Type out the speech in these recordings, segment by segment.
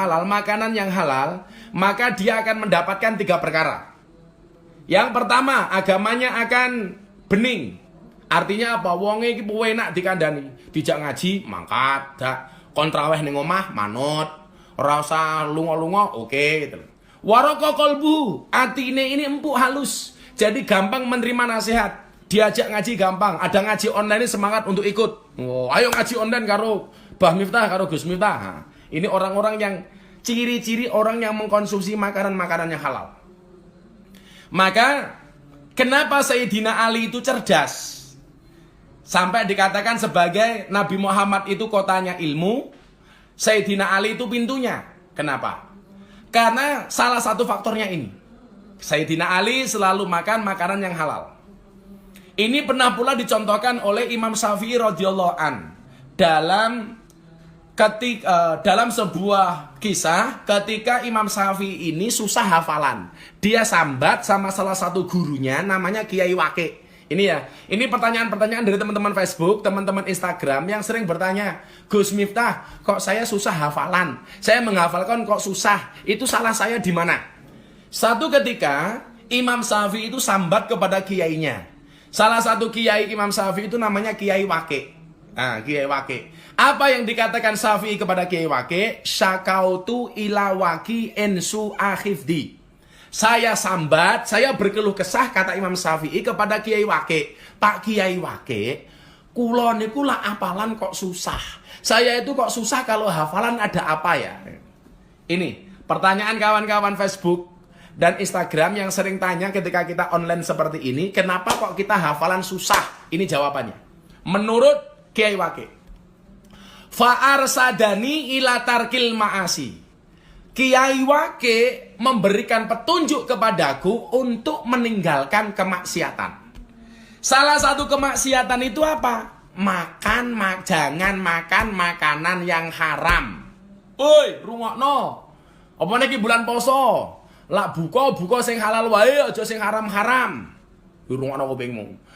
halal, makanan yang halal, maka dia akan mendapatkan 3 perkara. Yang pertama, agamanya akan bening. Artinya apa? Wonge iki enak dikandani. Dijak ngaji, mangkat, dak kontraweh ning omah, manut. Ora usah lunga-lunga, oke gitu. Waraka qalbu, atine ini empuk halus. Jadi gampang menerima nasihat. Diajak ngaji gampang. Ada ngaji online ini semangat untuk ikut. Oh, ayo ngaji online karo Bah Miftah, karo Gus Miftah. Nah, ini orang-orang yang ciri-ciri orang yang mengkonsumsi makanan-makanan yang halal. Maka kenapa Sayyidina Ali itu cerdas? Sampai dikatakan sebagai Nabi Muhammad itu kotanya ilmu, Sayyidina Ali itu pintunya. Kenapa? Karena salah satu faktornya ini. Sayyidina Ali selalu makan makanan yang halal. Ini pernah pula dicontohkan oleh Imam Syafi'i radhiyallahu an dalam sebuah kisah ketika Imam Syafi'i ini susah hafalan. Dia sambat sama salah satu gurunya namanya Kiai Waqi'. Ini ya, ini pertanyaan-pertanyaan dari teman-teman Facebook, teman-teman Instagram yang sering bertanya, Gus Miftah, kok saya susah hafalan? Saya menghafalkan kok susah? Itu salah saya di mana? Satu ketika Imam Syafi'i itu sambat kepada kiainya. Salah satu kiai Imam Syafi'i itu namanya Kiai Waqi'. Nah, Kiai Waqi'. Apa yang dikatakan Syafi'i kepada Kiai Waqi'? Syakautu ila waqi'in su'akhifdi. Saya sambat, saya berkeluh kesah, kata Imam Syafi'i kepada Kiai Waqi'. Pak Kiai Waqi', kula niku lah hafalan kok susah. Saya itu kok susah kalau hafalan ada apa ya? Ini pertanyaan kawan-kawan Facebook dan Instagram yang sering tanya ketika kita online seperti ini, kenapa kok kita hafalan susah? Ini jawabannya. Menurut Kiai Waqi', fa'arsadani ila tarkil ma'asi. Kiai Waqi' memberikan petunjuk kepadaku untuk meninggalkan kemaksiatan. Salah satu kemaksiatan itu apa? Jangan makan makanan yang haram. Oi, rungokno. Apa niki bulan poso? Lah buka sing halal wae, aja sing haram-haram. Rungokno kupingmu.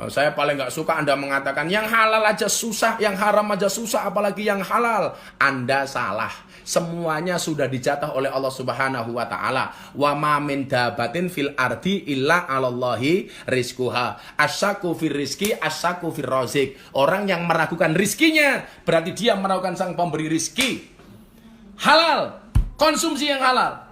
Saya paling nggak suka Anda mengatakan yang halal aja susah, yang haram aja susah, apalagi yang halal. Anda salah. Semuanya sudah dijatah oleh Allah Subhanahu wa taala. Wa ma min dabatin fil ardi illa 'alallahi rizquha. Asyaku fir rizqi, asyaku fir razik. Orang yang meragukan rizkinya berarti dia meragukan sang pemberi rizki. Halal, konsumsi yang halal.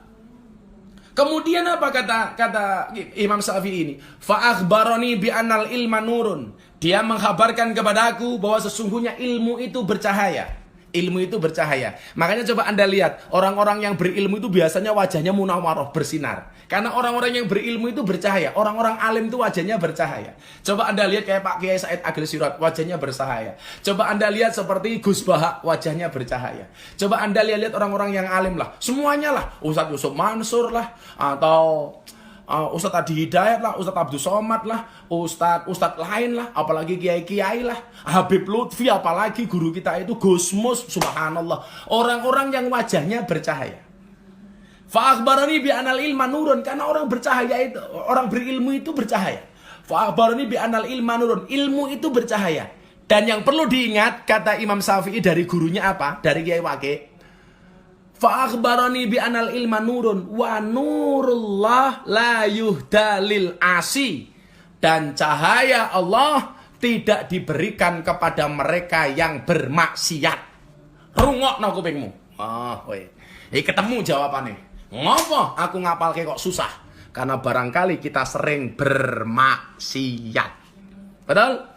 Kemudian apa kata Imam Syafi'i ini? Fa akhbarani bi anal ilma nurun. Dia menghabarkan kepadaku bahwa sesungguhnya ilmu itu bercahaya. Ilmu itu bercahaya. Makanya coba Anda lihat, orang-orang yang berilmu itu biasanya wajahnya munawwaroh, bersinar. Karena orang-orang yang berilmu itu bercahaya. Orang-orang alim itu wajahnya bercahaya. Coba Anda lihat kayak Pak Kiai Said Agil Sirot, wajahnya bercahaya. Coba Anda lihat seperti Gus Bahak, wajahnya bercahaya. Coba Anda lihat orang-orang yang alim lah. Semuanya lah. Ustadz Yusuf Mansur lah. Atau Ustadz Adi Hidayat lah, Ustadz Abdul Somad lah, Ustadz lain lah, apalagi kiai-kiai lah, Habib Lutfi, apalagi guru kita itu Gusmus, subhanallah. Orang-orang yang wajahnya bercahaya. Fa akhbarani bi anal ilma nurun, karena orang bercahaya itu, orang berilmu itu bercahaya. Fa akhbarani bi anal ilma nurun, ilmu itu bercahaya. Dan yang perlu diingat, kata Imam Syafi'i dari gurunya apa? Dari Kiai Waqi'. Fa akhbarani bi anal ilma nurun wa nurullah la yuhdalil asi. Dan cahaya Allah tidak diberikan kepada mereka yang bermaksiat. Rungokno kupingmu. Ini ketemu jawabannya. Ngopo aku ngapalke kok susah? Karena barangkali kita sering bermaksiat. Betul?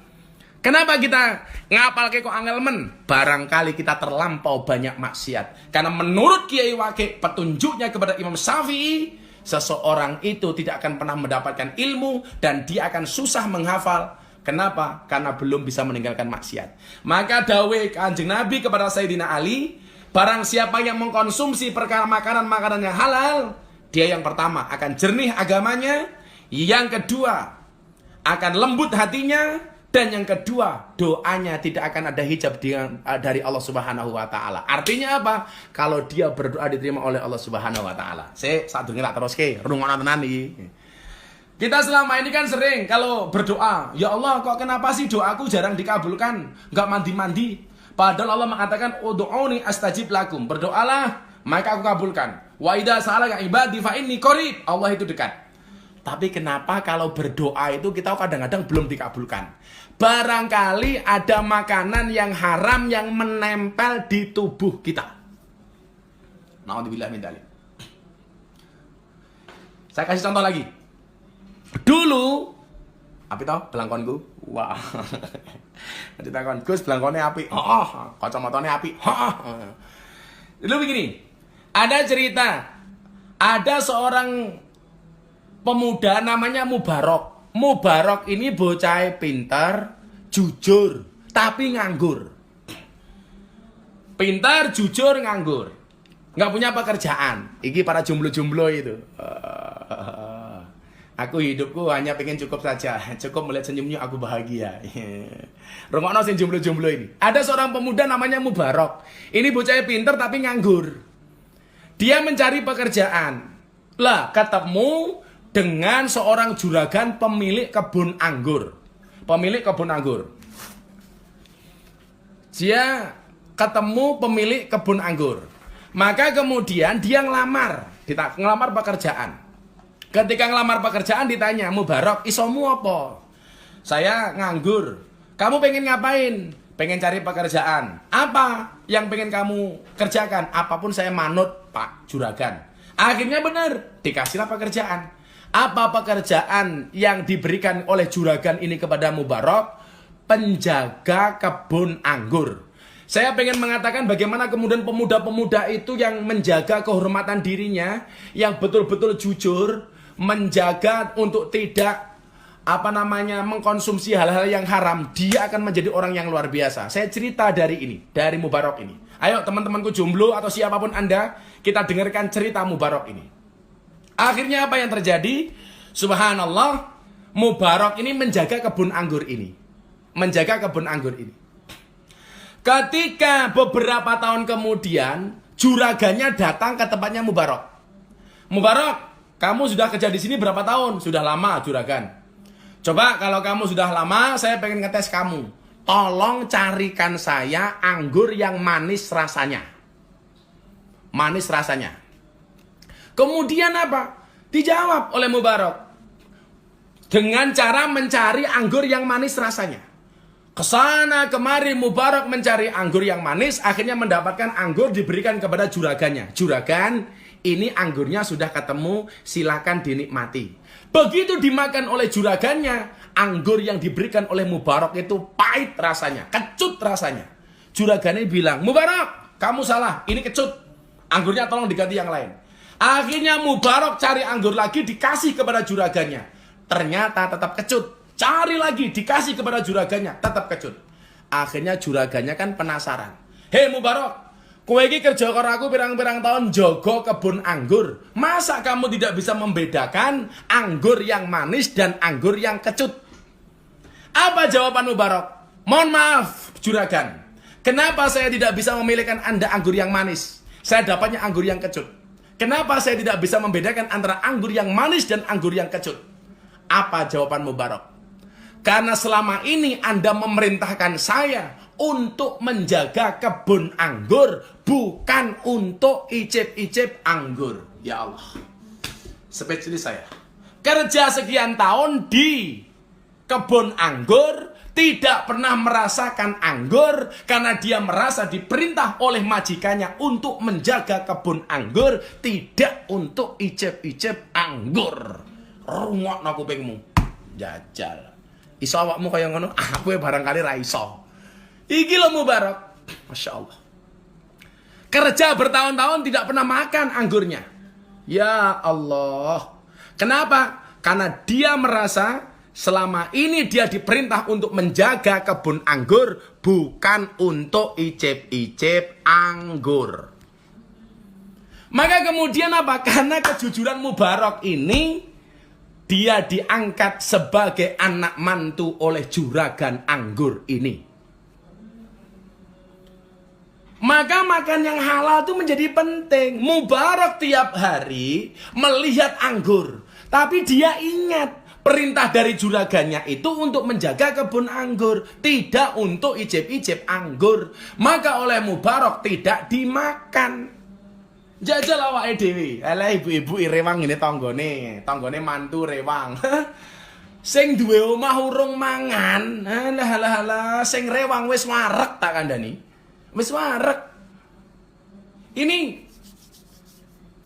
Kenapa kita ngapalke kok angel men? Barangkali kita terlampau banyak maksiat. Karena menurut Kiai Waqi', petunjuknya kepada Imam Syafi'i, seseorang itu tidak akan pernah mendapatkan ilmu dan dia akan susah menghafal. Kenapa? Karena belum bisa meninggalkan maksiat. Maka dawuh Kanjeng Nabi kepada Sayyidina Ali, barang siapa yang mengkonsumsi perkara makanan-makanan yang halal, dia yang pertama akan jernih agamanya, yang kedua akan lembut hatinya, dan yang kedua, doanya tidak akan ada hijab dari Allah Subhanahu wa taala. Artinya apa? Kalau dia berdoa diterima oleh Allah Subhanahu wa taala. Saat durunge tak teruske, rungono tenan iki. Kita selama ini kan sering kalau berdoa, ya Allah kok kenapa sih doaku jarang dikabulkan? Enggak mandi-mandi. Padahal Allah mengatakan ud'uni astajib lakum. Berdoalah, maka aku kabulkan. Wa idza sa'alaka ibadi fa inni qarib. Allah itu dekat. Tapi kenapa kalau berdoa itu kita kadang-kadang belum dikabulkan? Barangkali ada makanan yang haram yang menempel di tubuh kita. Na'udzubillah min dzalik. Saya kasih contoh lagi. Dulu, apa tau belangkonku? Wah. Ditakon, Gus belangkonnya api. Kacamatanya api. Dulu begini. Ada cerita. Ada seorang pemuda namanya Mubarok. Mubarok ini bocah pintar, jujur, tapi nganggur. Pintar, jujur, nganggur. Nggak punya pekerjaan. Iki para jomblo-jomblo itu. Aku hidupku hanya pengen cukup saja. Cukup melihat senyumnya aku bahagia. Rungokno sing jomblo-jomblo ini. Ada seorang pemuda namanya Mubarok. Ini bocah pintar tapi nganggur. Dia mencari pekerjaan. Lah, ketemu dengan seorang juragan pemilik kebun anggur. Pemilik kebun anggur. Dia ketemu pemilik kebun anggur. Maka kemudian dia ngelamar pekerjaan. Ketika ngelamar pekerjaan ditanya, Mubarok, isomu apa? Saya nganggur. Kamu pengen ngapain? Pengen cari pekerjaan. Apa yang pengen kamu kerjakan? Apapun saya manut, Pak Juragan. Akhirnya benar, dikasihlah pekerjaan. Apa pekerjaan yang diberikan oleh juragan ini kepada Mubarok? Penjaga kebun anggur. Saya pengen mengatakan bagaimana kemudian pemuda-pemuda itu yang menjaga kehormatan dirinya, yang betul-betul jujur, menjaga untuk tidak mengkonsumsi hal-hal yang haram, dia akan menjadi orang yang luar biasa. Saya cerita dari Mubarok ini. Ayo teman-temanku jomblo atau siapapun Anda, kita dengarkan cerita Mubarok ini. Akhirnya apa yang terjadi? Subhanallah, Mubarok ini menjaga kebun anggur ini. Ketika beberapa tahun kemudian, juragannya datang ke tempatnya Mubarok. Mubarok, kamu sudah kerja di sini berapa tahun? Sudah lama, juragan. Coba kalau kamu sudah lama, saya pengen ngetes kamu. Tolong carikan saya anggur yang manis rasanya. Manis rasanya. Kemudian apa? Dijawab oleh Mubarok. Dengan cara mencari anggur yang manis rasanya. Kesana kemari Mubarok mencari anggur yang manis, akhirnya mendapatkan anggur diberikan kepada juragannya. Juragan, ini anggurnya sudah ketemu, silakan dinikmati. Begitu dimakan oleh juragannya, anggur yang diberikan oleh Mubarok itu pahit rasanya, kecut rasanya. Juragannya bilang, Mubarok, kamu salah, ini kecut. Anggurnya tolong diganti yang lain. Akhirnya Mubarok cari anggur lagi, dikasih kepada juragannya. Ternyata tetap kecut. Cari lagi, dikasih kepada juragannya, tetap kecut. Akhirnya juragannya kan penasaran. Hei Mubarok, kowe iki kerja karo aku pirang-pirang tahun jogo kebun anggur. Masa kamu tidak bisa membedakan anggur yang manis dan anggur yang kecut? Apa jawaban Mubarok? Mohon maaf, juragan. Kenapa saya tidak bisa memilihkan Anda anggur yang manis? Saya dapatnya anggur yang kecut. Kenapa saya tidak bisa membedakan antara anggur yang manis dan anggur yang kecut? Apa jawaban Mubarok? Karena selama ini Anda memerintahkan saya untuk menjaga kebun anggur, bukan untuk icip-icip anggur. Ya Allah. Spesialis saya. Kerja sekian tahun di kebun anggur, tidak pernah merasakan anggur, karena dia merasa diperintah oleh majikannya untuk menjaga kebun anggur, tidak untuk icip-icip anggur. Rungokno kupingmu. Jajal. Iso awakmu kaya ngono, aku barangkali ra iso. Iki lho Mubarok. Masya Allah. Kerja bertahun-tahun tidak pernah makan anggurnya. Ya Allah. Kenapa? Karena dia merasa selama ini dia diperintah untuk menjaga kebun anggur, bukan untuk icip-icip anggur. Maka kemudian apa? Karena kejujuran Mubarok ini, dia diangkat sebagai anak mantu oleh juragan anggur ini. Maka makan yang halal itu menjadi penting. Mubarok tiap hari melihat anggur. Tapi dia ingat perintah dari juragannya itu untuk menjaga kebun anggur, tidak untuk icip-icip anggur. Maka oleh Mubarok tidak dimakan. Jajal awake dhewe. Alah ibu-ibu rewang ngene tanggane mantu rewang. Sing duwe omah urung mangan. Alah sing rewang wis wareg tak kandhani. Wis wareg. Ini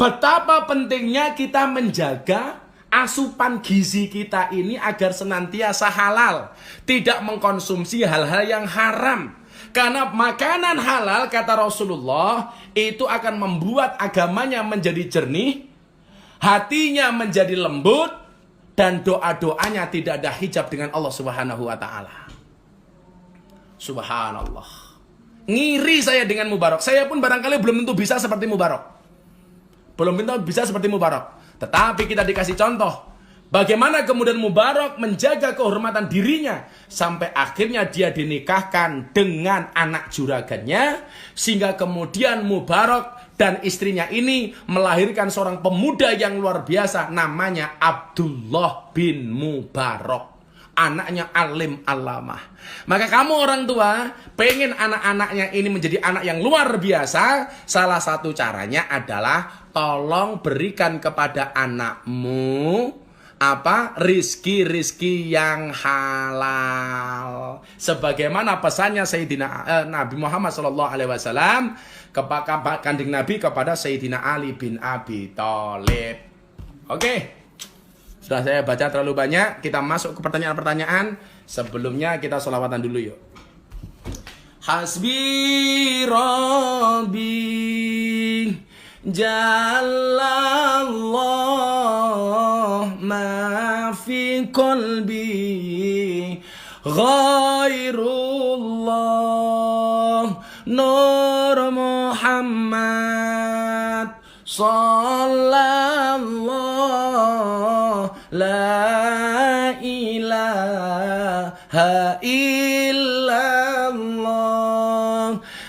betapa pentingnya kita menjaga asupan gizi kita ini agar senantiasa halal, tidak mengkonsumsi hal-hal yang haram. Karena makanan halal, kata Rasulullah, itu akan membuat agamanya menjadi jernih, hatinya menjadi lembut, dan doa-doanya tidak ada hijab dengan Allah Subhanahu wa taala. Subhanallah. Ngiri saya dengan Mubarak. Saya pun barangkali belum tentu bisa seperti Mubarak. Belum tentu bisa seperti Mubarak. Tetapi kita dikasih contoh bagaimana kemudian Mubarak menjaga kehormatan dirinya sampai akhirnya dia dinikahkan dengan anak juragannya, sehingga kemudian Mubarak dan istrinya ini melahirkan seorang pemuda yang luar biasa namanya Abdullah bin Mubarak. Anaknya alim alamah. Maka kamu orang tua pengen anak-anaknya ini menjadi anak yang luar biasa, salah satu caranya adalah tolong berikan kepada anakmu rizki yang halal. Sebagaimana pesannya Sayyidina Nabi Muhammad SAW kepada Kanjeng Nabi kepada Sayyidina Ali bin Abi Thalib. Oke. Sudah saya baca terlalu banyak, kita masuk ke pertanyaan-pertanyaan. Sebelumnya kita sholawatan dulu yuk. Hasbi Rabbi Jalallah ma fi qalbi ghairullah Nur Muhammad sallallahu la ilaha illallah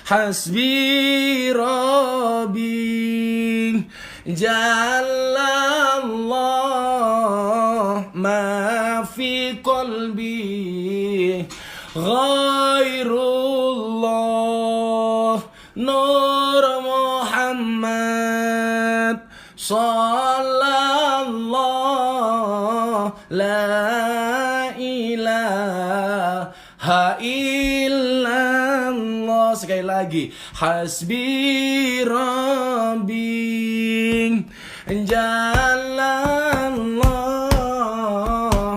hasbi rabbi jalallah ma fi qalbi ghairullah nur Muhammad sallallahu la ilaha illallah. Sekali lagi, hasbi rabbi jalallah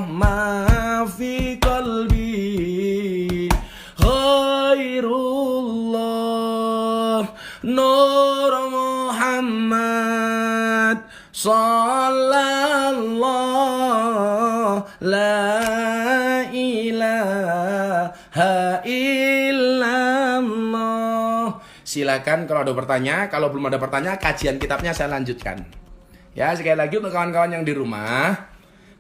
ma fi qalbi ghairullah nur Muhammad sallallahu la ilaha illallah. Silakan kalau ada pertanyaan. Kalau belum ada pertanyaan, kajian kitabnya saya lanjutkan. Ya, sekali lagi untuk kawan-kawan yang di rumah,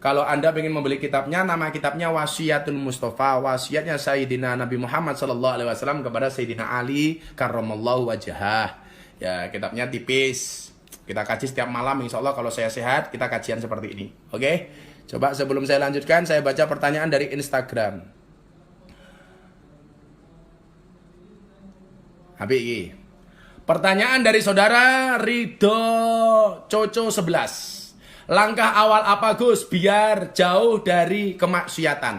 kalau Anda ingin membeli kitabnya, nama kitabnya Wasiatul Mustafa, wasiatnya Sayyidina Nabi Muhammad SAW kepada Sayyidina Ali karramallahu wajhah. Ya, kitabnya tipis. Kita kaji setiap malam, insya Allah kalau saya sehat, kita kajian seperti ini. Oke? Coba sebelum saya lanjutkan, saya baca pertanyaan dari Instagram. Habis. Pertanyaan dari saudara Ridho Coco 11. Langkah awal apa Gus biar jauh dari kemaksiatan?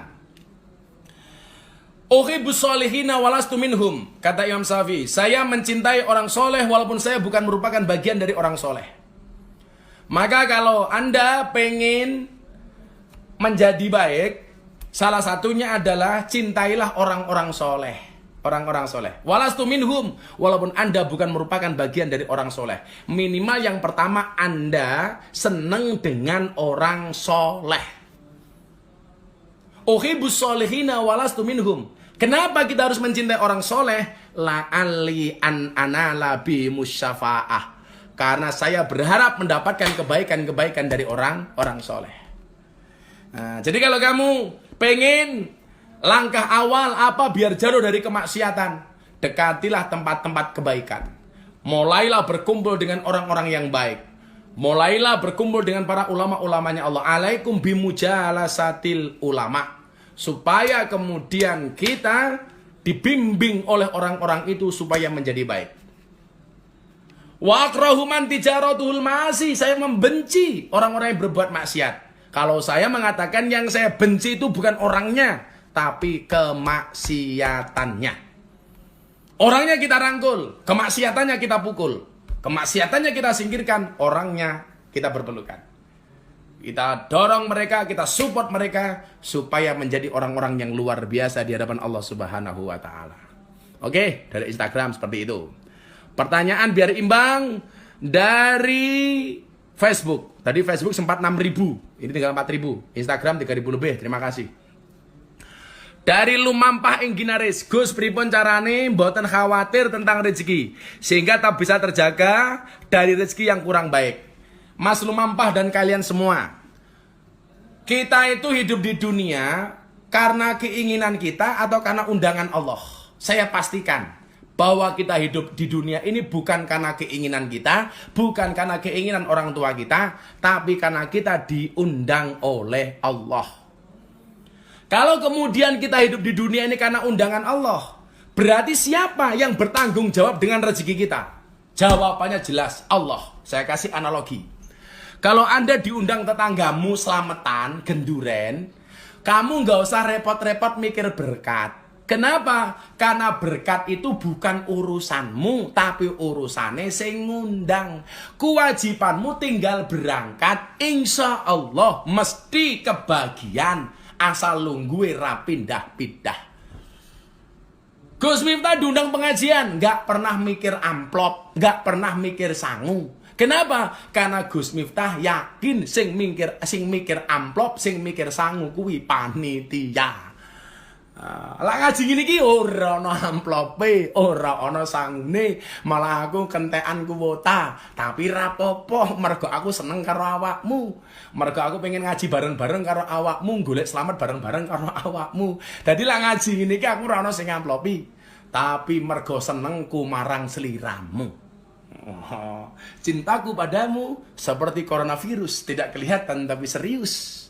Uhibbus solihina walastu minhum. Kata Imam Syafi'i, saya mencintai orang soleh walaupun saya bukan merupakan bagian dari orang soleh. Maka kalau Anda pengen menjadi baik, salah satunya adalah cintailah orang-orang soleh. Orang-orang soleh. Walastu minhum. Walaupun Anda bukan merupakan bagian dari orang soleh. Minimal yang pertama, Anda senang dengan orang soleh. Uhibbus solihina walastu minhum. Kenapa kita harus mencintai orang soleh? La'alli an anala bi musyafa'ah. Karena saya berharap mendapatkan kebaikan-kebaikan dari orang-orang soleh. Nah, jadi kalau kamu pengen langkah awal apa biar jauh dari kemaksiatan, dekatilah tempat-tempat kebaikan. Mulailah berkumpul dengan orang-orang yang baik. Mulailah berkumpul dengan para ulama-ulamanya Allah. Alaikum bimujalasatil ulama. Supaya kemudian kita dibimbing oleh orang-orang itu supaya menjadi baik. Wa akrahu man tijaratuhul ma'asi. Saya membenci orang-orang yang berbuat maksiat. Kalau saya mengatakan yang saya benci itu bukan orangnya, tapi kemaksiatannya. Orangnya kita rangkul, kemaksiatannya kita pukul. Kemaksiatannya kita singkirkan, orangnya kita berpelukan. Kita dorong mereka, kita support mereka supaya menjadi orang-orang yang luar biasa di hadapan Allah Subhanahu wa taala. Oke, dari Instagram seperti itu. Pertanyaan biar imbang dari Facebook. Tadi Facebook sempat 6.000, ini tinggal 4.000. Instagram 3.000 lebih. Terima kasih. Dari Lumampah ing Ginaris, Gus pripun carane mboten khawatir tentang rezeki sehingga tak bisa terjaga dari rezeki yang kurang baik. Mas Lumampah dan kalian semua, kita itu hidup di dunia karena keinginan kita atau karena undangan Allah. Saya pastikan bahwa kita hidup di dunia ini bukan karena keinginan kita, bukan karena keinginan orang tua kita, tapi karena kita diundang oleh Allah. Kalau kemudian kita hidup di dunia ini karena undangan Allah, berarti siapa yang bertanggung jawab dengan rezeki kita? Jawabannya jelas, Allah. Saya kasih analogi. Kalau Anda diundang tetanggamu selamatan, genduren, kamu nggak usah repot-repot mikir berkat. Kenapa? Karena berkat itu bukan urusanmu, tapi urusannya sing ngundang. Kewajibanmu tinggal berangkat, insya Allah mesti kebagian, asal lungguwe ra pindah-pindah. Gus Miftah diundang pengajian, nggak pernah mikir amplop, nggak pernah mikir sangu. Kenapa? Karena Gus Miftah yakin sing mikir amplop, sing mikir sangu kuwi panitia. Lah ngaji ngene iki ora ana amplope, ora ana sangune, malah aku kentekan kuwota. Tapi ra apa-apa, mergo aku seneng karo awakmu. Mergo aku pengen ngaji bareng-bareng karo awakmu, golek selamat bareng-bareng karo awakmu. Dadi lah ngaji ngene iki aku ora ana sing amplopi, tapi mergo senengku marang sliramu. Cintaku padamu seperti coronavirus, tidak kelihatan tapi serius.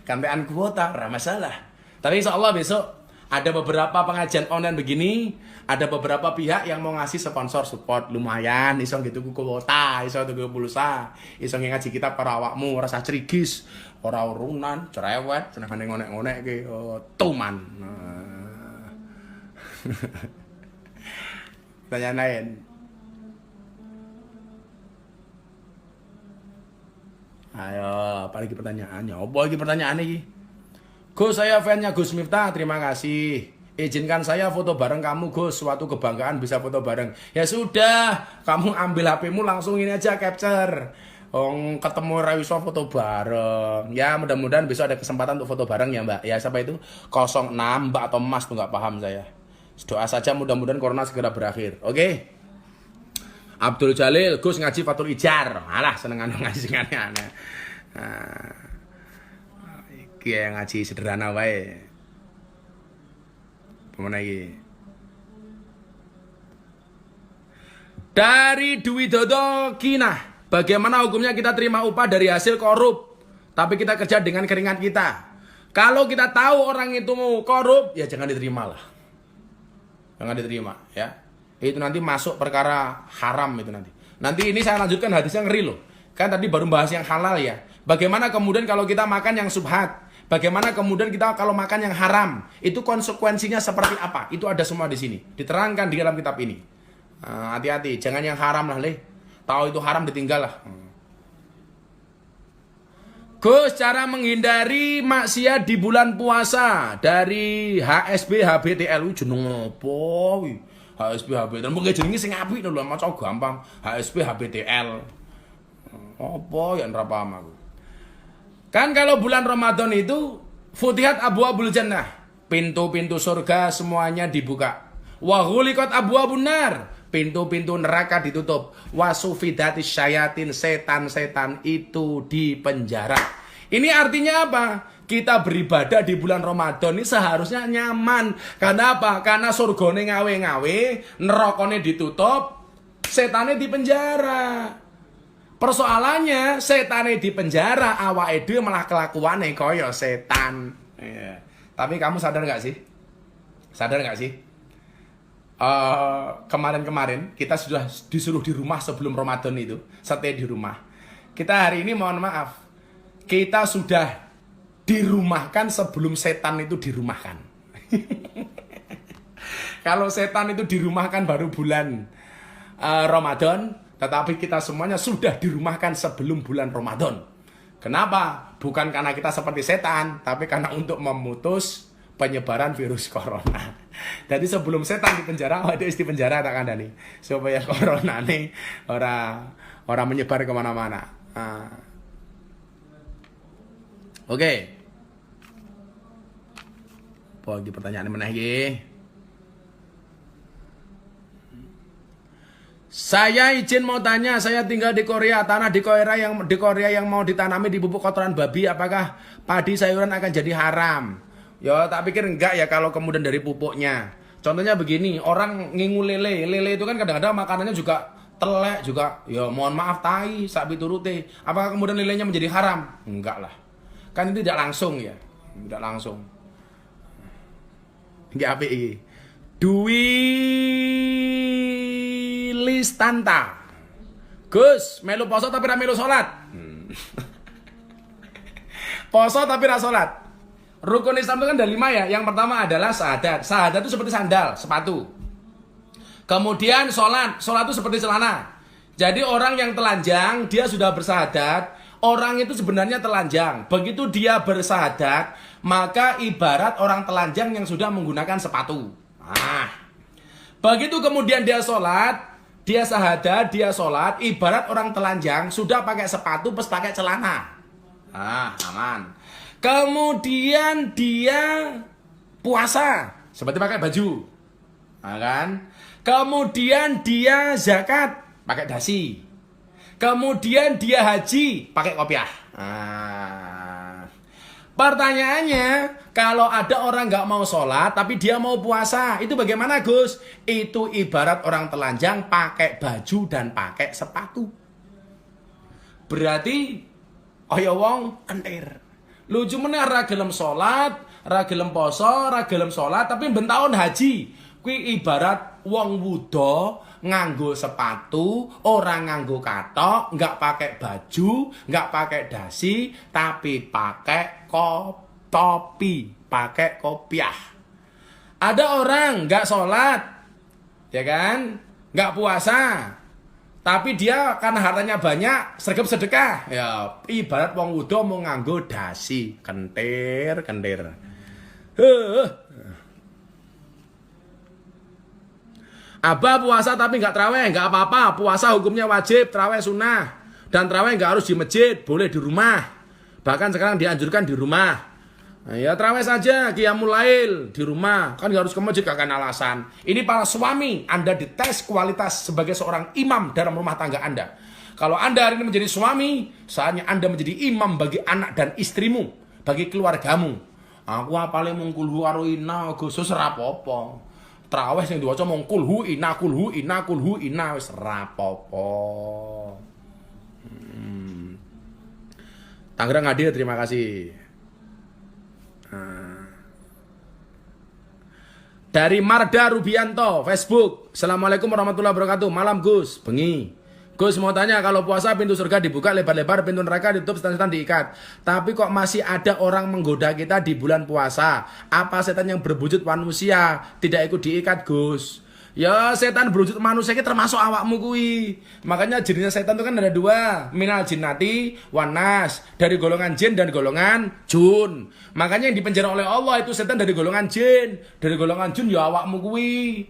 Kantean kuwota ra masalah. Tapi insyaallah besok ada beberapa pengajian online begini, ada beberapa pihak yang mau ngasih sponsor support lumayan, iso gitu kuwota, iso tuku pulsa, iso ngaji kitab karo awakmu, rasa cerigis, ora urunan, cerewet, senengane ngonek-ngonek ki tuman. Pertanyaan lain. Ayo, apa lagi pertanyaannya? Apa lagi pertanyaan ini? Gus, saya fan-nya Gus Miftah, terima kasih. Izinkan saya foto bareng kamu, Gus. Suatu kebanggaan bisa foto bareng. Ya sudah, kamu ambil HP-mu langsung ini aja capture. Ketemu Rawiso foto bareng. Ya mudah-mudahan besok ada kesempatan untuk foto bareng ya Mbak. Ya siapa itu? 06 Mbak atau Mas tuh nggak paham saya. Doa saja mudah-mudahan corona segera berakhir. Oke? Abdul Jalil, Gus ngaji Fathul Ijar. Alah senengan ngaji aneh-aneh. Kayak ngaji sederhana wae. Pemana iki? Dari Dwi Dodo Kinah, bagaimana hukumnya kita terima upah dari hasil korup, tapi kita kerja dengan keringat kita? Kalau kita tahu orang itu mau korup, ya jangan diterima lah. Jangan diterima, ya. Itu nanti masuk perkara haram itu nanti. Nanti ini saya lanjutkan hadisnya ngeri loh. Kan tadi baru bahas yang halal ya. Bagaimana kemudian kalau kita makan yang subhat? Bagaimana kemudian kita kalau makan yang haram? Itu konsekuensinya seperti apa? Itu ada semua di sini. Diterangkan di dalam kitab ini. Hati-hati, jangan yang haram lah, leh. Tahu itu haram ditinggal lah. Gus, cara menghindari maksiat di bulan puasa dari HSB HBTL jeneng apa? HSB HBTL. Mungkin jenenge sing apik lho, maca gampang. HSB HBTL. Apa ya ora paham aku. Kan kalau bulan Ramadan itu Futihat abwabul jannah, pintu-pintu surga semuanya dibuka. Wa ghuliqat abwabun nar, pintu-pintu neraka ditutup. Wa sufidatis syayatin, setan-setan itu dipenjara. Ini artinya apa? Kita beribadah di bulan Ramadan ini seharusnya nyaman. Karena apa? Karena surgane ngawe-ngawe, nerakane ditutup, setannya dipenjara. Persoalannya setane di penjara, awake dhewe malah kelakuane kaya setan. Iya. Tapi kamu sadar nggak sih? Sadar nggak sih? kemarin-kemarin kita sudah disuruh di rumah sebelum Ramadan itu, stay di rumah. Kita hari ini mohon maaf, kita sudah dirumahkan sebelum setan itu dirumahkan. Kalau setan itu dirumahkan baru bulan Ramadan, tetapi kita semuanya sudah dirumahkan sebelum bulan Ramadan. Kenapa? Bukan karena kita seperti setan, tapi karena untuk memutus penyebaran virus corona. Jadi sebelum setan di penjara, ada di penjara tak kandani, supaya corona ini orang menyebar kemana-mana. Oke. Apa lagi pertanyaan mana lagi? Saya izin mau tanya, saya tinggal di Korea, tanah di Korea yang mau ditanami dipupuk kotoran babi, apakah padi sayuran akan jadi haram? Ya, tak pikir enggak ya kalau kemudian dari pupuknya. Contohnya begini, orang ngingu lele itu kan kadang-kadang makanannya juga telek juga. Ya mohon maaf tai, sak piturute. Apakah kemudian lelenya menjadi haram? Enggak lah. Kan itu tidak langsung ya. Tidak langsung. Enggak apa iki. Dwi Listanta. Gus, melu poso tapi ra melu salat. Poso tapi ra salat. Rukun Islam itu kan ada 5 ya. Yang pertama adalah syahadat. Syahadat itu seperti sandal, sepatu. Kemudian sholat. Sholat itu seperti celana. Jadi orang yang telanjang, dia sudah bersyahadat. Orang itu sebenarnya telanjang. Begitu dia bersyahadat, maka ibarat orang telanjang yang sudah menggunakan sepatu. Nah, begitu kemudian dia sholat, dia syahadat, dia sholat, ibarat orang telanjang sudah pakai sepatu plus pakai celana. Ah, aman. Kemudian dia puasa seperti pakai baju, nah, kan? Kemudian dia zakat pakai dasi. Kemudian dia haji pakai kopiah. Nah, pertanyaannya, kalau ada orang nggak mau sholat tapi dia mau puasa, itu bagaimana Gus? Itu ibarat orang telanjang pakai baju dan pakai sepatu. Berarti kaya wong kentir. Lucu meneh ra gelem salat, ra gelem poso, ra gelem salat tapi ben taun haji. Kuwi ibarat wong wuda nganggo sepatu, ora nganggo katok, enggak pakai baju, enggak pakai dasi, tapi pakai topi, pakai kopiah. Ada orang enggak salat, ya kan? Enggak puasa. Tapi dia karena hartanya banyak, sergap sedekah. Ya, ibarat wong wuda mau nganggo dasi, kentir. Abah puasa tapi nggak traweh, nggak apa-apa. Puasa hukumnya wajib, traweh sunnah. Dan traweh nggak harus di masjid, boleh di rumah. Bahkan sekarang dianjurkan di rumah. Nah, ya traweh saja, qiyamul lail di rumah. Kan nggak harus ke masjid, gak akan alasan. Ini para suami, Anda dites kualitas sebagai seorang imam dalam rumah tangga Anda. Kalau Anda hari ini menjadi suami, saatnya Anda menjadi imam bagi anak dan istrimu, bagi keluargamu. Aku paling mungkulhu karo ina, Gusus rapopo. Traweh sing diwaca mung kulhu ina wis rapopo. Tangerang hadir, terima kasih. Dari Marda Rubianto, Facebook. Assalamualaikum warahmatullahi wabarakatuh. Malam Gus, bengi. Gus mau tanya, kalau puasa pintu surga dibuka lebar-lebar, pintu neraka ditutup, setan-setan diikat. Tapi kok masih ada orang menggoda kita di bulan puasa? Apa setan yang berwujud manusia tidak ikut diikat Gus? Ya setan berwujud manusia ini termasuk awakmu kui. Makanya jenisnya setan itu kan ada 2, minal jinnati wanas, dari golongan jin dan golongan jun. Makanya yang dipenjara oleh Allah itu setan dari golongan jin. Dari golongan jun ya awakmu kui.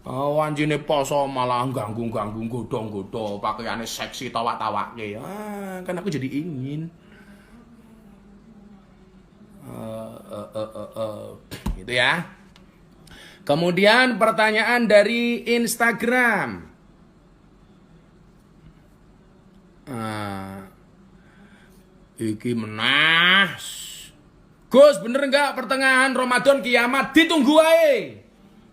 Oh, anjine poso malah ganggu godong-godong, pakaiannya seksi tawak-tawake. Kan aku jadi ingin. Gitu ya. Kemudian pertanyaan dari Instagram. Iki menas. Gus, bener nggak pertengahan Ramadan kiamat? Ditunggu wae.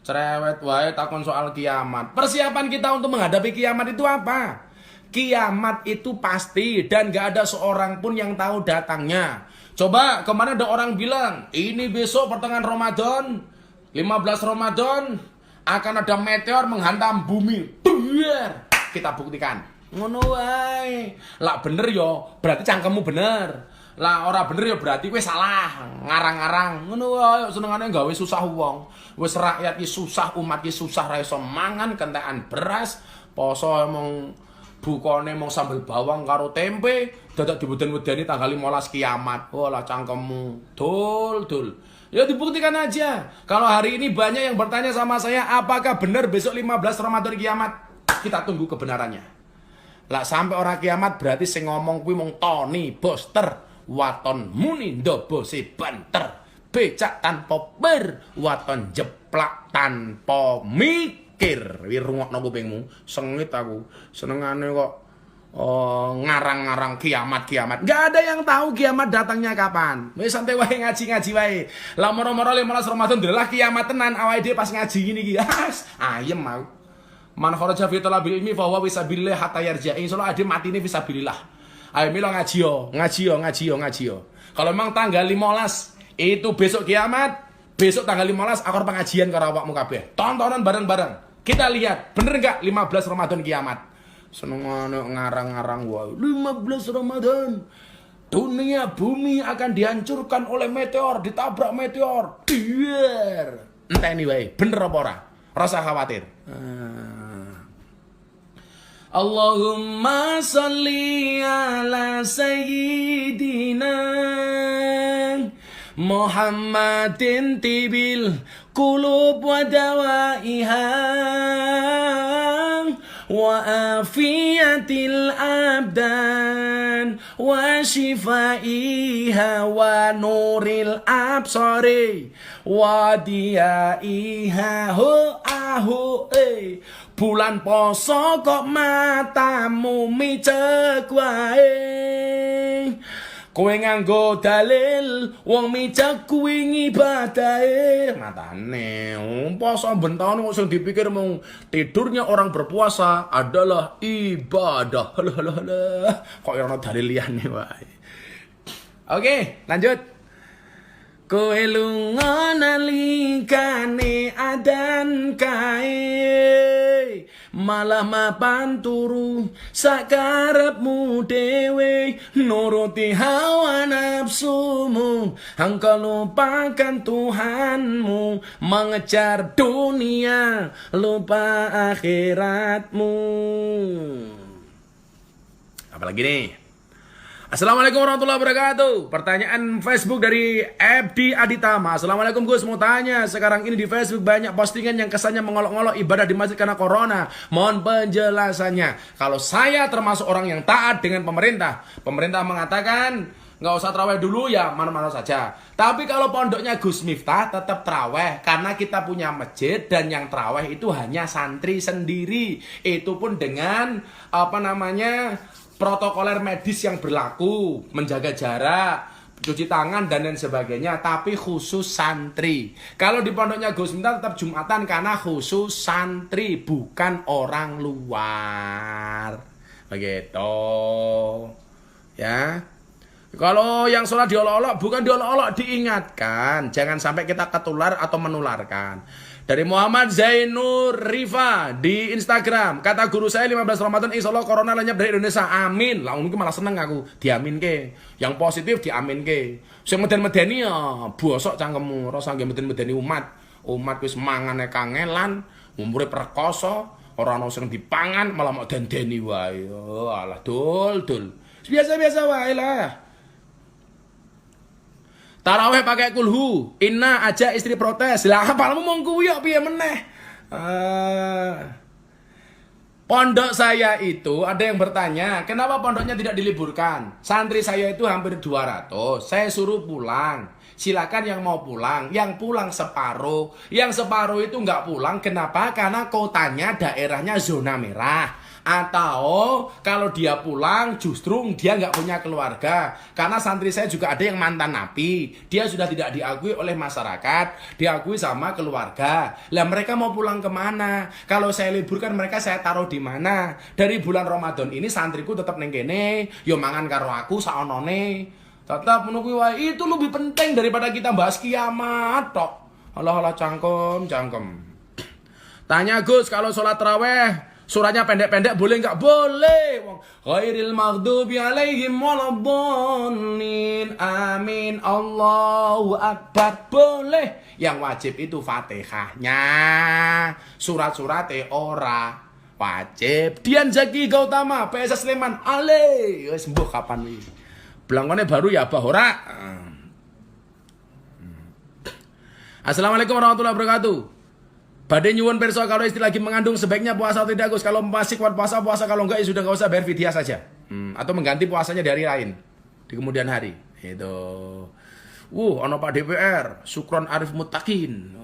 Cerewet wae takon soal kiamat. Persiapan kita untuk menghadapi kiamat itu apa? Kiamat itu pasti dan gak ada seorang pun yang tahu datangnya. Coba kemarin ada orang bilang, ini besok pertengahan Ramadan, 15 Ramadan, akan ada meteor menghantam bumi. Biar kita buktikan. Ngono wae. Lah bener yo, berarti cangkemmu bener. Lah ora bener ya berarti kowe salah, ngarang-ngarang. Ngono wae senengane gawe susah wong. Wis rakyat ki susah, umat ki susah ra iso mangan kentekan beras, poso emang bukane mung sambel bawang karo tempe, dadak diweden-wedeni tanggal 15 kiamat. Walah cangkemmu. Dul. Ya dibuktikan aja. Kalau hari ini banyak yang bertanya sama saya, apakah benar besok 15 Ramadan kiamat? Kita tunggu kebenarannya. Lah sampai orang kiamat berarti sing ngomong kuwi mung Tony Boster. Waton muni ndobose banter, becak tanpa ber, waton jeplak tanpa mikir. Wi rungokno kupingmu, sengit aku. Senengane kok ngarang-ngarang kiamat. Gak ada yang tahu kiamat datangnya kapan. Wis santai wae ngaji wae. Lah moro-moro 15 Ramadan delah kiamat tenan awake dhewe pas ngaji ngene iki. Ayem mau. Man kharaja fi talabil ilmi fa huwa fisabilillah hatta yarja'i. Insya Allah ade matine fisabilillah. Ayo milo ngaji yo. Kalau memang tanggal 15 itu besok kiamat, besok tanggal 15 aku pengajian karo awakmu kabeh. Tontonan bareng-bareng. Kita lihat bener enggak 15 Ramadan kiamat. Senengane ngarang-ngarang wae. 15 Ramadan. Dunia bumi akan dihancurkan oleh meteor, ditabrak meteor. Biar. Enteni wae, bener apa ora? Rasa khawatir. Allahumma salli ala sayyidina Muhammadin tibil qulub wa dawaiha wa afiyatil abdan wa shifaiha wa nuril absari wa diyaiha bulan poso kok matamu micek wae. Kowe nganggo dalil wong micek kuwi ngibadahe. Matane poso benton kok sing dipikir mung tidurnya orang berpuasa adalah ibadah. Kok ono dalil liyane wae. Oke, lanjut. Kowe lunga nalikane adan kae malah mapan turu sakarepmu dhewe nuruti hawa nafsumu engkau lupakan Tuhanmu mengejar dunia lupa akhiratmu. Apalagi nih? Assalamualaikum warahmatullahi wabarakatuh. Pertanyaan Facebook dari Abdi Aditama. Assalamualaikum Gus, mau tanya, sekarang ini di Facebook banyak postingan yang kesannya mengolok-olok ibadah di masjid karena corona. Mohon penjelasannya. Kalau saya termasuk orang yang taat dengan pemerintah. Pemerintah mengatakan nggak usah terawih dulu ya mana-mana saja. Tapi kalau pondoknya Gus Miftah tetap terawih karena kita punya masjid dan yang terawih itu hanya santri sendiri. Itu pun dengan protokoler medis yang berlaku, menjaga jarak, cuci tangan dan lain sebagainya, tapi khusus santri. Kalau di pondoknya Gus Miftah tetap Jumatan karena khusus santri, bukan orang luar. Begitu. Ya. Kalau yang sholat diolok-olok, bukan diolok-olok, diingatkan. Jangan sampai kita ketular atau menularkan. Dari Muhammad Zainur Rifa di Instagram, kata guru saya 15 Ramadan insya Allah corona lenyap dari Indonesia, amin. Lah mungkin malah seneng aku, diamin ke. Yang positif diamin ke. Sing meden-medeni ya bosok cangkemmu, rasa nggih meden-medeni umat. Umat wis mangane kangelan, umure perkoso, ora ono sing dipangan malah mau dendeni wae. Oh, alah dul. Biasa-biasa wae lah. Taraweh pakai kulhu, inna aja istri protes. Lah apalmu mau kuwi piye meneh? Pondok saya itu ada yang bertanya, kenapa pondoknya tidak diliburkan? Santri saya itu hampir 200. Saya suruh pulang. Silakan yang mau pulang, yang pulang separuh. Yang separuh itu nggak pulang, kenapa? Karena kotanya daerahnya zona merah. Atau kalau dia pulang justru dia nggak punya keluarga. Karena santri saya juga ada yang mantan napi. Dia sudah tidak diakui oleh masyarakat, diakui sama keluarga. Lah mereka mau pulang kemana? Kalau saya liburkan mereka saya taruh di mana? Dari bulan Ramadan ini santriku tetap neng kene, yo mangan karo aku saonone. Tetap menunggu itu lebih penting daripada kita bahas kiamat tok. Allah cangkem. Tanya Gus, kalau sholat taraweh surahnya pendek-pendek boleh nggak? Boleh. Ghairil maghdubi alaihim waladdallin. Amin. Allahu akbar. Boleh. Yang wajib itu Fatihahnya. Surat-suratnya ora wajib. Dian Zaki Gautama, PSS Sleman. Ale, wis mbuh kapan iki? Blangkone baru ya Abah ora. Assalamualaikum warahmatullahi wabarakatuh. Badai nyuwun perso, kalau istri lagi mengandung sebaiknya puasa atau tidak Gus? Kalau masih kuat puasa, kalau enggak ya sudah enggak usah, bayar fidyah saja. Atau mengganti puasanya dari lain di kemudian hari. Itu. Ono Pak DPR, Sukron Arif Mutakin.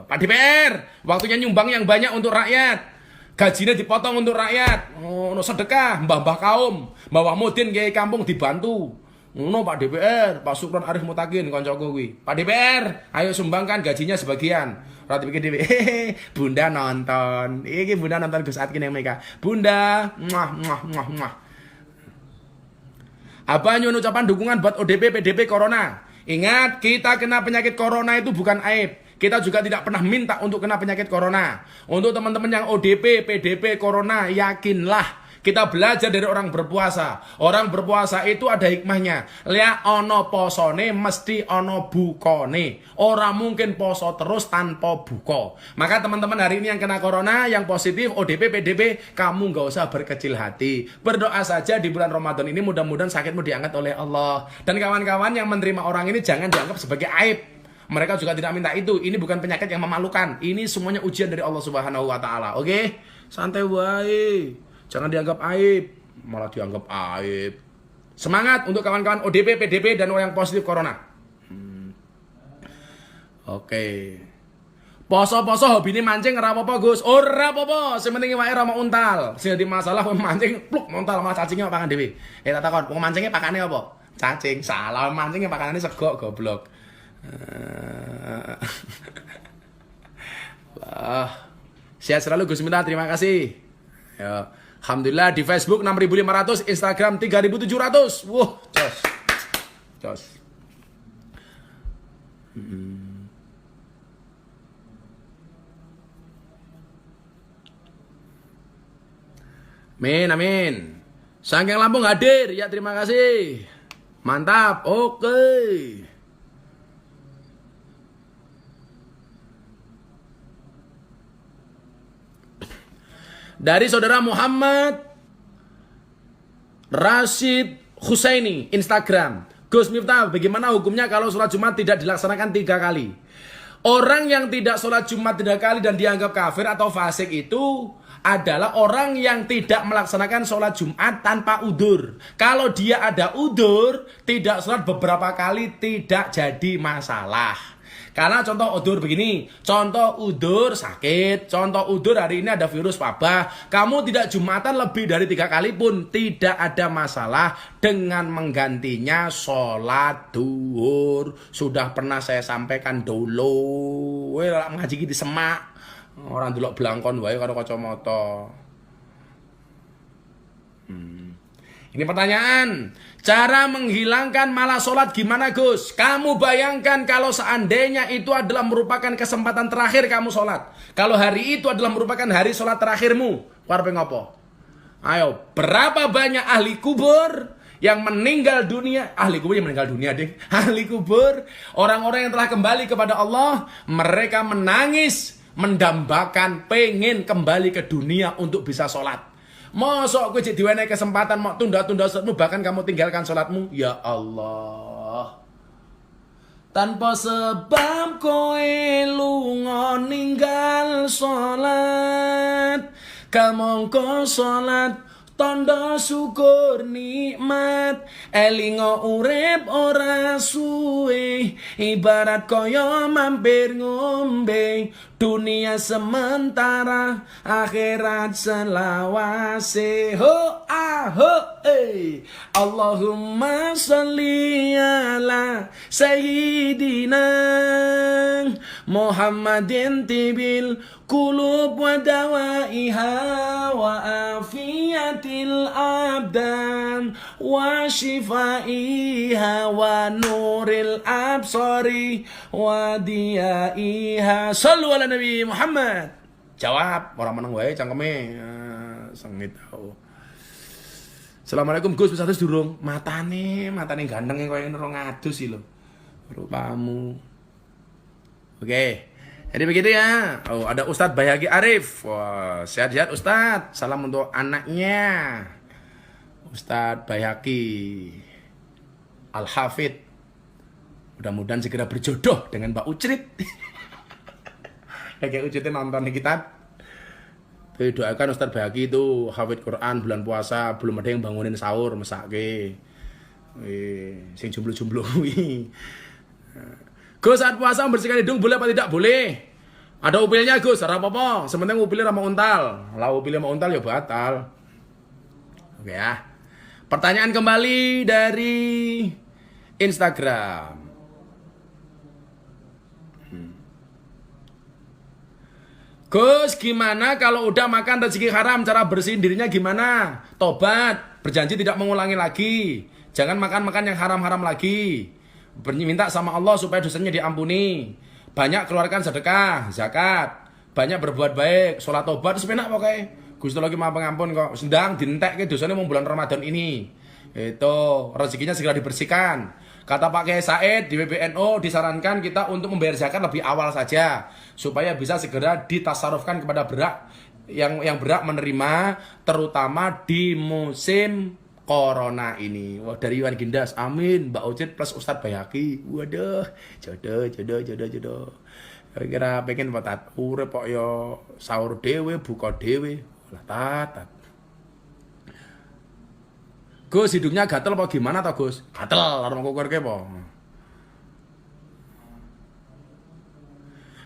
Pak DPR, waktunya nyumbang yang banyak untuk rakyat. Gajinya dipotong untuk rakyat. Ono sedekah, mbah-mbah kaum, Mbah Mudin kiai kampung dibantu. Ono Pak DPR, Pak Sukron Arif Mutakin koncoku kuwi. Pak DPR, ayo sumbangkan gajinya sebagian. Rati pikir dhewe, Bunda nonton. Iki Bunda nonton Gus Atkin yang mereka. Bunda, muah. Apa nyuwun ucapan dukungan buat ODP PDP Corona. Ingat, kita kena penyakit Corona itu bukan aib. Kita juga tidak pernah minta untuk kena penyakit Corona. Untuk teman-teman yang ODP, PDP, Corona, yakinlah kita belajar dari orang berpuasa. Orang berpuasa itu ada hikmahnya. Lihat ono posone mesti ono bukone. Orang mungkin poso terus tanpa buko. Maka teman-teman hari ini yang kena Corona, yang positif, ODP, PDP, kamu nggak usah berkecil hati. Berdoa saja di bulan Ramadan ini mudah-mudahan sakitmu diangkat oleh Allah. Dan kawan-kawan yang menerima orang ini jangan dianggap sebagai aib. Mereka juga tidak minta itu. Ini bukan penyakit yang memalukan. Ini semuanya ujian dari Allah Subhanahu wa taala. Oke? Santai wae. Jangan dianggap aib, malah dianggap aib. Semangat untuk kawan-kawan ODP, PDP, dan orang yang positif Corona. Oke. Poso-poso hobi ini mancing ora apa-apa Gus. Ora apa-apa, sing penting wae ora mau untal. Sing dadi masalah mancing pluk untal sama cacingnya pakan dhewe. Tak takon, wong mancingnya pakane apa? Cacing. Salah, mancingnya pakanane sego goblok. Sehat selalu Gus Minta, terima kasih. Ya. Alhamdulillah di Facebook 6.500, Instagram 3.700. Wah, jos. Amin. Sangking Lampung hadir, ya terima kasih. Mantap, oke. Dari saudara Muhammad Rashid Husaini, Instagram. Gus Miftah, bagaimana hukumnya kalau sholat Jumat tidak dilaksanakan 3 kali? Orang yang tidak sholat Jumat 3 kali dan dianggap kafir atau fasik itu adalah orang yang tidak melaksanakan sholat Jumat tanpa udur. Kalau dia ada udur, tidak sholat beberapa kali tidak jadi masalah. Karena contoh udur begini, contoh udur sakit, contoh udur hari ini ada virus wabah, kamu tidak Jumatan lebih dari 3 kali pun tidak ada masalah dengan menggantinya sholat duhur. Sudah pernah saya sampaikan dulu, ngaji di semak, orang delok blangkon wae karo kacamata. Ini pertanyaan, cara menghilangkan malas sholat gimana Gus? Kamu bayangkan kalau seandainya itu adalah merupakan kesempatan terakhir kamu sholat. Kalau hari itu adalah merupakan hari sholat terakhirmu, karepe ngopo? Ayo, berapa banyak ahli kubur yang meninggal dunia? Ahli kubur yang meninggal dunia deh. Ahli kubur, orang-orang yang telah kembali kepada Allah, mereka menangis, mendambakan, pengen kembali ke dunia untuk bisa sholat. Mosok kowe jek diwenehi kesempatan mau tunda-tunda sholatmu, bahkan kamu tinggalkan sholatmu? Ya Allah. Tanpa sebab kowe lunga ninggal sholat, kamangka sholat tanda syukur nikmat. Elingo urip ora suwe, ibarat kaya mampir ngombe. Dunia sementara, akhirat selawase. Ho aho Allahumma sholli ala sayyidina Muhammadin tibil kulub wa dawaiha wa afiyatil abdan wa shifaiha wa nuril absari wa diyaiha. Sallu ala Nabi Muhammad. Jawab, orang meneng wae cangkeme. Sengit tau. Assalamualaikum Gus, wis atus durung? Matane ganteng koyo ngene ngadus sih lho. Rupamu. Oke. Jadi begitu ya. Oh, ada Ustadz Bayhaqi Arif. Wah, sehat-sehat Ustadz. Salam untuk anaknya. Ustadz Bayhaqi Al-Hafid. Mudah-mudahan segera berjodoh dengan Mbak Ucrit. Kayak Ucritnya nonton nih kita. Doakan Ustadz Bayhaqi itu hafid Quran bulan puasa, belum ada yang bangunin sahur mesake. Sing jomblo-jomblo kuwi. Gus, saat puasa membersihkan hidung boleh apa tidak? Boleh. Ada upilnya Gus, ora apa-apa. Sementing upilnya sama untal. Lah upilnya sama untal ya batal. Oke ya. Pertanyaan kembali dari Instagram. Gus, gimana kalau udah makan rezeki haram, cara bersihin dirinya gimana? Tobat, berjanji tidak mengulangi lagi. Jangan makan-makan yang haram-haram lagi. Minta sama Allah supaya dosanya diampuni. Banyak keluarkan sedekah, zakat. Banyak berbuat baik, sholat tobat, sepenak pokoknya. Gusti lagi maha pengampun kok. Sedang dintek ke dosanya mau bulan Ramadan ini. Itu, rezekinya segera dibersihkan. Kata Pak Kiai Said di PBNU disarankan kita untuk membayar zakat lebih awal saja supaya bisa segera ditasarufkan kepada berhak yang berhak menerima, terutama di musim corona ini. Wah, dari Iwan Gindas, amin. Mbak Ucit plus Ustadz Bayhaqi. Waduh, jodoh. Kira pengen patat urip kok yo sahur dewe, buka dewe. Lah tat. Gus, hidungnya gatel apa gimana toh Gus? Gatel, orang mau kukur ke po.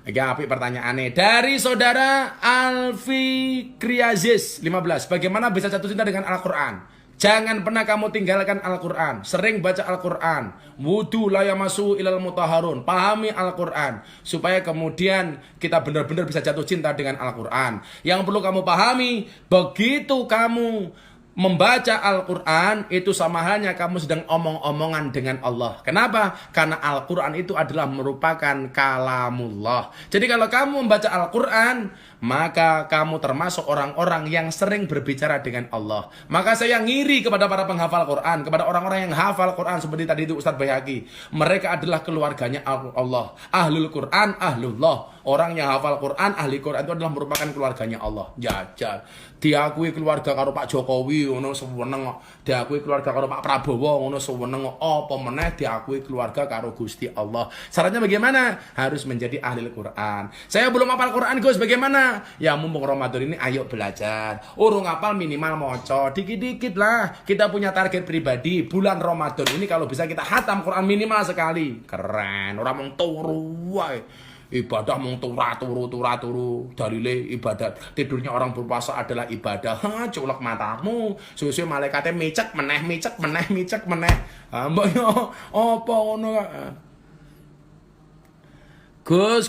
Oke, apik pertanyaannya dari saudara Alfi Kriazis 15. Bagaimana bisa jatuh cinta dengan Al-Quran? Jangan pernah kamu tinggalkan Al-Quran. Sering baca Al-Quran. Wudu la yamasu ilal mutahharun. Pahami Al-Quran supaya kemudian kita benar-benar bisa jatuh cinta dengan Al-Quran. Yang perlu kamu pahami, begitu kamu membaca Al-Quran itu sama halnya kamu sedang omong-omongan dengan Allah. Kenapa? Karena Al-Quran itu adalah merupakan kalamullah. Jadi kalau kamu membaca Al-Quran, maka kamu termasuk orang-orang yang sering berbicara dengan Allah. Maka saya ngiri kepada para penghafal Quran, kepada orang-orang yang hafal Quran seperti tadi itu Ustadz Bayhaqi. Mereka adalah keluarganya Allah. Ahlul Quran, ahlullah. Orang yang hafal Quran, ahli Quran itu adalah merupakan keluarganya Allah. Jajal. Diakui keluarga karo Pak Jokowi ngono seweneng kok. Diakui keluarga karo Pak Prabowo ngono seweneng kok. Apa meneh diakui keluarga karo Gusti Allah. Syaratnya bagaimana? Harus menjadi ahli Quran. Saya belum hafal Quran Gus, bagaimana? Ya mumpung Ramadan ini ayo belajar. Urung hafal minimal moco dikit-dikit lah. Kita punya target pribadi bulan Ramadan ini kalau bisa kita hatam Quran minimal sekali. Keren. Orang mung turu wae. Ibadah mung turu dalile ibadat. Tidurnya orang berpuasa adalah ibadah. Culek matamu. Susu malaikate micek meneh. Mbok yo apa ngono kok.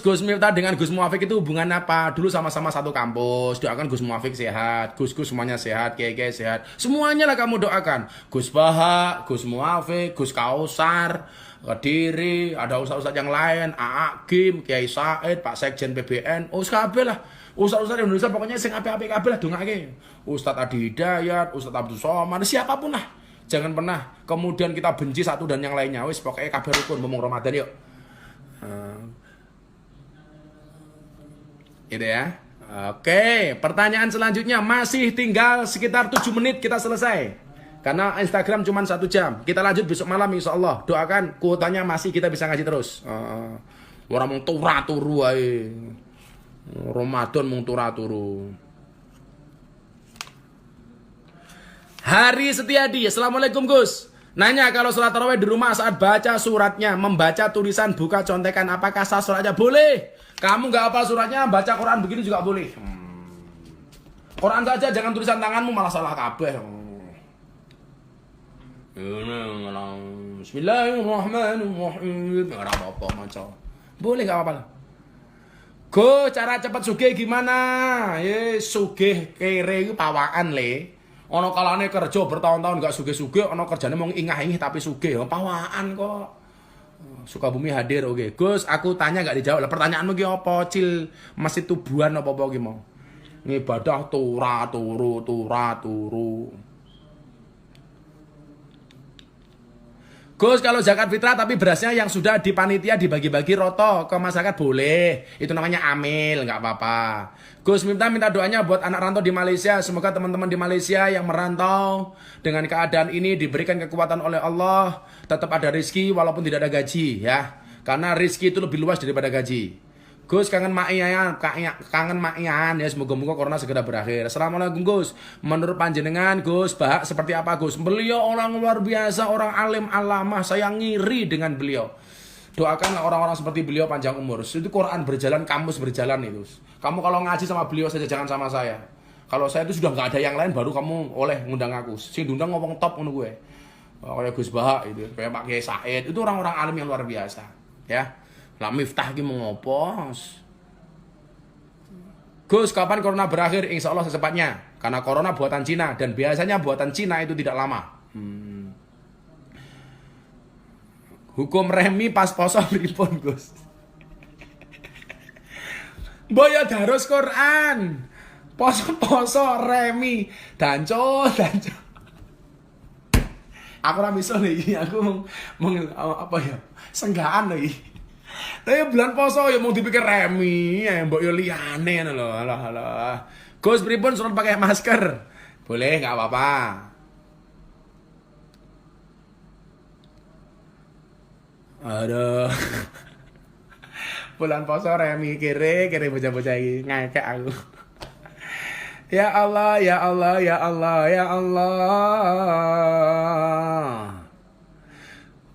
Gus Miftah dengan Gus Muafik itu hubungan apa? Dulu sama-sama satu kampus. Doakan Gus Muafik sehat. Gus semuanya sehat, Kiai sehat. Semuanya lah kamu doakan. Gus Baha, Gus Muafik, Gus Kausar, Kediri, ada ustaz-ustaz yang lain, AA Kim, Kiai Said, Pak Sekjen PBN, kabeh lah. Ustaz-ustaz Indonesia pokoknya sing apik-apik kabeh lah dongake. Ustaz Adi Hidayat, Ustaz Abdul Somad, siapapun lah. Jangan pernah kemudian kita benci satu dan yang lainnya. Wis pokoknya kabeh rukun ngomong Ramadan yuk. Gitu ya. Oke, pertanyaan selanjutnya masih tinggal sekitar 7 menit kita selesai. Karena Instagram cuma 1 jam. Kita lanjut besok malam insyaallah. Doakan kuotanya masih kita bisa ngaji terus. Orang mung turu wae. Ramadan mung turu. Hari Setiadi, Assalamualaikum Gus. Nanya kalau sholat tarawih di rumah saat baca suratnya, membaca tulisan buka contekan, apakah sah sholatnya? Boleh. Kamu nggak hafal suratnya, baca Quran begini juga boleh. Quran saja, jangan tulisan tanganmu malah salah kabeh. Bismillahirrahmanirrahim. Ora apa-apa maca. Boleh nggak apa-apa. Go, cara cepat sugih gimana? Sugih kere iki pawaan le. Ana kalane kerja bertahun-tahun gak sugih-sugih, ana kerjane mung ingah-ingih tapi sugih. Pawaan kok. Sukabumi hadir, oke. Gus, aku tanya gak dijawab. Lah pertanyaanmu ki apa? Cil masih tubuhan apa-apa ki mau? Ngibadah turu. Gus, kalau zakat fitrah tapi berasnya yang sudah dipanitia dibagi-bagi roto ke masyarakat boleh. Itu namanya amil, nggak apa-apa. Gus minta doanya buat anak rantau di Malaysia. Semoga teman-teman di Malaysia yang merantau dengan keadaan ini diberikan kekuatan oleh Allah. Tetap ada rezeki walaupun tidak ada gaji ya. Karena rezeki itu lebih luas daripada gaji. Gus kangen makian ya, semoga-moga corona segera berakhir. Assalamualaikum Gus. Menurut panjenengan Gus Bah seperti apa Gus? Beliau orang luar biasa, orang alim alamah, saya ngiri dengan beliau. Doakanlah orang-orang seperti beliau panjang umur. Itu Quran berjalan, kamus berjalan itu. Kamu kalau ngaji sama beliau saja, jangan sama saya. Kalau saya itu sudah nggak ada yang lain, baru kamu oleh ngundang aku. Sing diundang ngomong top ngono gue. Kayak Gus Bah itu, kayak Pak Kiai Said, itu orang-orang alim yang luar biasa, ya. Lah Miftah ki mengopos. Gus, kapan corona berakhir? Insya Allah secepatnya. Karena corona buatan Cina dan biasanya buatan Cina itu tidak lama. Hukum remi pas poso pripun, Gus? Boyo darus Quran. Poso remi danco. Aku ora iso iki, aku apa ya? Senggaan lagi. Tapi bulan poso ya mau dipikir remi, ya mbok yo liyane ngono lho. Alah. Gus pripun suruh pakai masker? Boleh, enggak apa-apa. Aduh. Bulan poso remi kiri bocah-bocah iki ngekek aku. Ya Allah.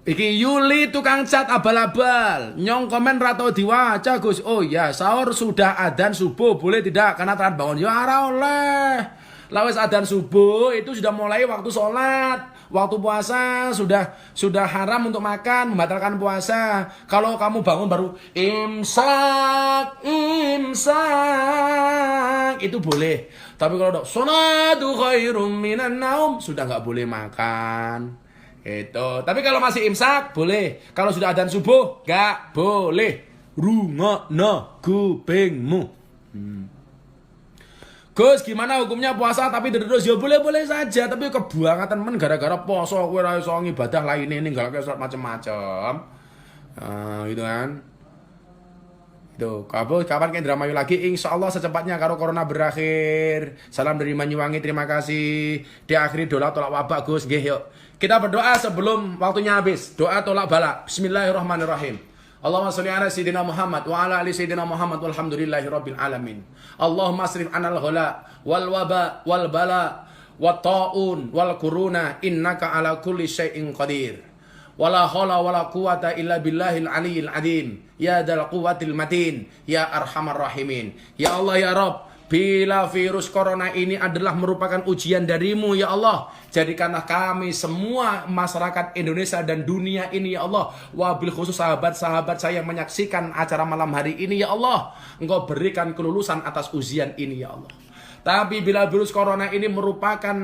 Iki Yuli tukang cat abal-abal. Nyong komen rato diwaca Gus. Oh ya, sahur sudah adzan subuh boleh tidak? Karena telat bangun. Ya ora oleh. Lawes adzan subuh itu sudah mulai waktu sholat. Waktu puasa sudah haram untuk makan, membatalkan puasa. Kalau kamu bangun baru imsak itu boleh. Tapi kalau udah sholatu khairum minan naum sudah nggak boleh makan. Itu. Tapi kalau masih imsak boleh. Kalau sudah adzan subuh enggak boleh. Rungokno kupingmu. Gus, gimana hukumnya puasa tapi terus? Ya boleh-boleh saja, tapi kebangetan men gara-gara poso kowe ora iso ibadah lainnya ninggalke salat macam-macam. Gitu kan. Tuh, kapan ke Indramayu lagi? Insya Allah secepatnya kalau corona berakhir. Salam dari Banyuwangi, terima kasih. Diakhiri doa tolak wabah Gus. Nggih, yuk. Kita berdoa sebelum waktunya habis. Doa tolak bala. Bismillahirrahmanirrahim. Allahumma sholli ala sayyidina Muhammad wa ala ali sayyidina Muhammad walhamdulillahirabbil alamin. Allahumma asrif anal ghala wal waba wal bala wat taun wal kuruna innaka ala kulli syai'in qadir. Wala haula wala quwata illa billahil aliyil azim. Ya dzal quwwatil matin, ya arhamar rahimin. Ya Allah ya Rabb, bila virus corona ini adalah merupakan ujian darimu ya Allah, jadikanlah kami semua masyarakat Indonesia dan dunia ini ya Allah, wabil khusus sahabat-sahabat saya yang menyaksikan acara malam hari ini ya Allah, Engkau berikan kelulusan atas ujian ini ya Allah. Tapi bila virus corona ini merupakan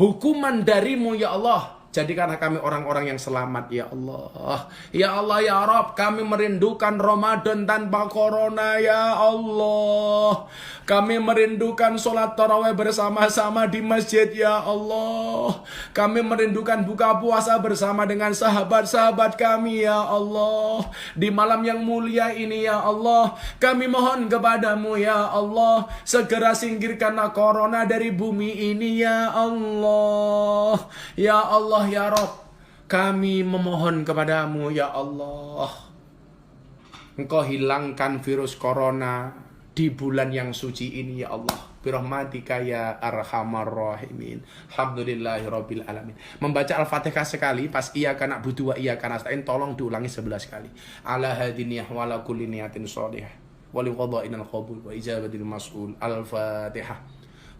hukuman darimu ya Allah, jadikanlah kami orang-orang yang selamat ya Allah. Ya Allah ya Rabb, kami merindukan Ramadan tanpa corona ya Allah. Kami merindukan sholat tarawih bersama-sama di masjid ya Allah. Kami merindukan buka puasa bersama dengan sahabat-sahabat kami ya Allah. Di malam yang mulia ini ya Allah, kami mohon kepadamu ya Allah, segera singkirkanlah corona dari bumi ini ya Allah. Ya Allah ya Rabb, kami memohon kepadamu ya Allah, Engkau hilangkan virus corona di bulan yang suci ini ya Allah. Birahmatika ya arhamar rahimin. Alhamdulillahirabbil alamin. Membaca Al-Fatihah sekali pas iyyaka na'budu wa iyyaka nasta'in, tolong diulangi 11 kali. Ala hadiniyah wa ala kulli niyatin shalihah wa li qada'inal qabul wa ijabatil mas'ul. Al-Fatihah.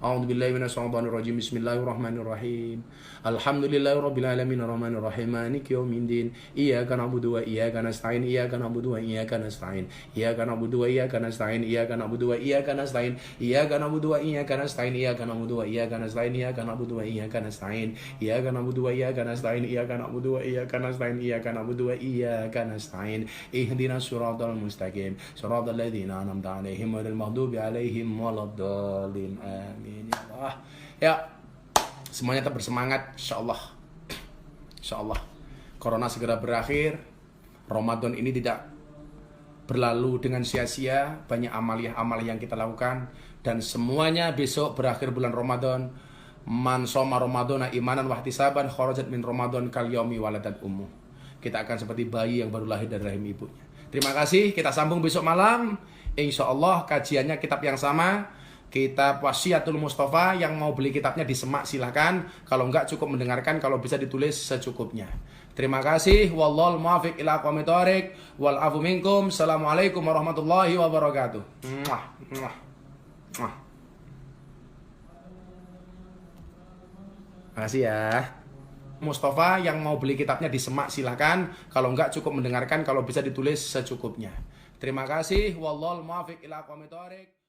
A'udzubillahi minasyaitonirrajim. Bismillahirrahmanirrahim. Alhamdulillahirabbil alamin arrahmanir rahim maliki yaumiddin. Iyyaka na'budu wa iyyaka nasta'in. Iyyaka na'budu wa iyyaka nasta'in. Iyyaka na'budu wa iyyaka nasta'in. Iyyaka na'budu wa iyyaka nasta'in. Iyyaka na'budu wa iyyaka nasta'in. Iyyaka na'budu wa iyyaka nasta'in. Iyyaka na'budu wa iyyaka nasta'in. Iyyaka na'budu wa iyyaka nasta'in. Iyyaka na'budu wa iyyaka nasta'in. Iyyaka na'budu wa iyyaka nasta'in. Ihdinas siratal mustaqim. Siratal ladzina an'amta 'alaihim ghairil maghdubi 'alaihim waladdallin. Amin. Ya Allah. Ya, semuanya tetap bersemangat, insyaallah. Insyaallah corona segera berakhir, Ramadan ini tidak berlalu dengan sia-sia, banyak amaliyah-amaliyah yang kita lakukan, dan semuanya besok berakhir bulan Ramadan. Man shoma Ramadana imanan wa ihtisaban kharajat min Ramadan kal yaumi waladat ummu. Kita akan seperti bayi yang baru lahir dari rahim ibunya. Terima kasih, kita sambung besok malam. Insyaallah kajiannya kitab yang sama, kitab Wasiatul Mustafa. Yang mau beli kitabnya di Semak silahkan, kalau enggak cukup mendengarkan, kalau bisa ditulis secukupnya. Terima kasih. Wallahul muwaffiq ila aqwamit thoriq wal afu minkum. Assalamualaikum warahmatullahi wabarakatuh. Makasih ya. Mustafa yang mau beli kitabnya di Semak silahkan, kalau enggak cukup mendengarkan, kalau bisa ditulis secukupnya. Terima kasih. Wallahul muwaffiq ila aqwamit thoriq.